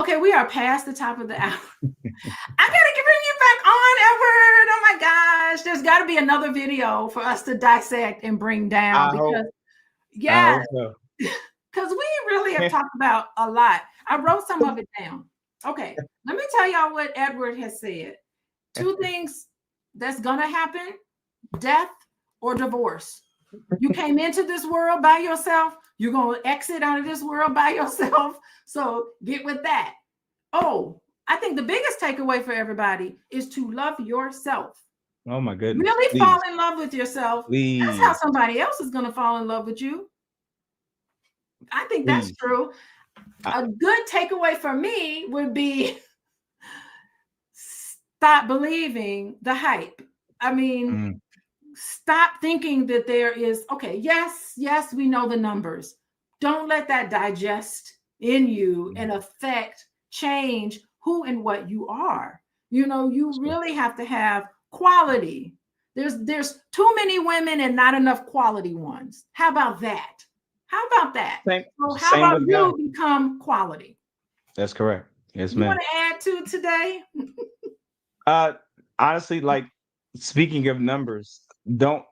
Okay, we are past the top of the hour. I gotta bring you back on, Edward. Oh my gosh, there's got to be another video for us to dissect and bring down because, I yeah, hope so. because we really have talked about a lot. I wrote some of it down. Okay, let me tell y'all what Edward has said. 2 things that's gonna happen: death or divorce. You came into this world by yourself. You're going to exit out of this world by yourself. So get with that. Oh, I think the biggest takeaway for everybody is to love yourself. Oh my goodness. Really Please. fall in love with yourself. Please. That's how somebody else is going to fall in love with you. I think that's true. A good takeaway for me would be stop believing the hype. I mean, stop thinking that there is, okay, yes, we know the numbers. Don't let that digest in you and affect, change who and what you are. You know, you really have to have quality. There's too many women and not enough quality ones. How about that? How about that? So how about you become quality? That's correct. Yes, ma'am. You want to add to today? Honestly, like, speaking of numbers, don't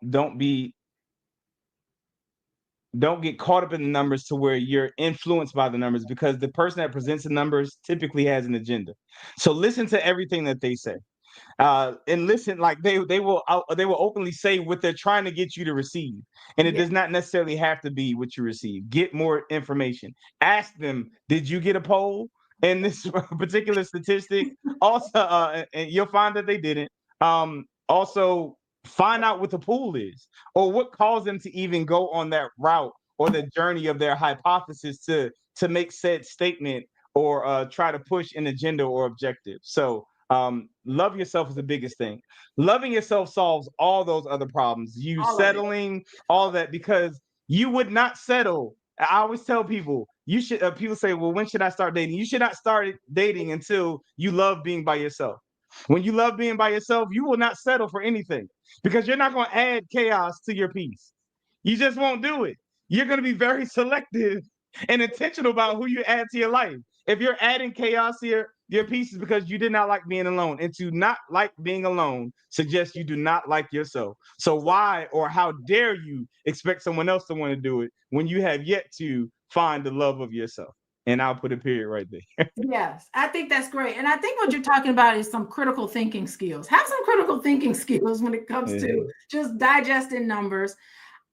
get caught up in the numbers to where you're influenced by the numbers, because the person that presents the numbers typically has an agenda. So listen to everything that they say, and listen. Like, they will openly say what they're trying to get you to receive, and it does not necessarily have to be what you receive. Get more information. Ask them, did you get a poll in this particular statistic? Also, and you'll find that they didn't. Also, find out what the pool is, or what caused them to even go on that route or the journey of their hypothesis to make said statement, or try to push an agenda or objective. So love yourself is the biggest thing. Loving yourself solves all those other problems. You settling, all that, because you would not settle. I always tell people, you should. People say, "Well, when should I start dating?" You should not start dating until you love being by yourself. When you love being by yourself, you will not settle for anything, because you're not going to add chaos to your peace. You just won't do it. You're going to be very selective and intentional about who you add to your life. If you're adding chaos to your pieces because you did not like being alone, and to not like being alone suggests you do not like yourself. So why, or how dare you expect someone else to want to do it when you have yet to find the love of yourself? And I'll put a period right there. Yes, I think that's great. And I think what you're talking about is some critical thinking skills. Have some critical thinking skills when it comes to just digesting numbers.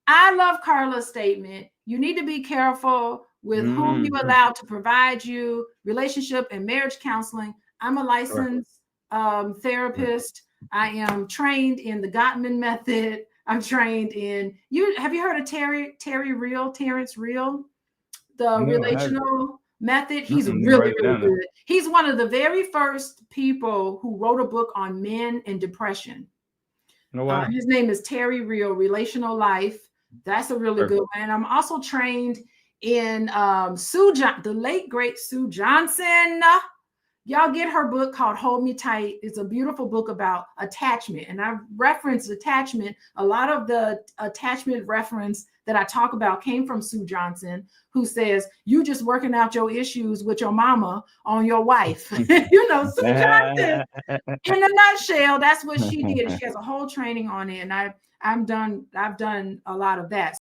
I love Carla's statement. You need to be careful with whom you allow to provide you relationship and marriage counseling. I'm a licensed therapist. I am trained in the Gottman method. I'm trained in Have you heard of Terrence Real? The relational method. He's really good. He's one of the very first people who wrote a book on men and depression. His name is Terry Real, Relational Life. That's a really good one. And I'm also trained in the late great Sue Johnson. Y'all get her book called Hold Me Tight. It's a beautiful book about attachment. And I referenced attachment. A lot of the attachment reference that I talk about came from Sue Johnson, who says, you just working out your issues with your mama on your wife. You know, Sue Johnson, in a nutshell, that's what she did. She has a whole training on it. And I've done a lot of that.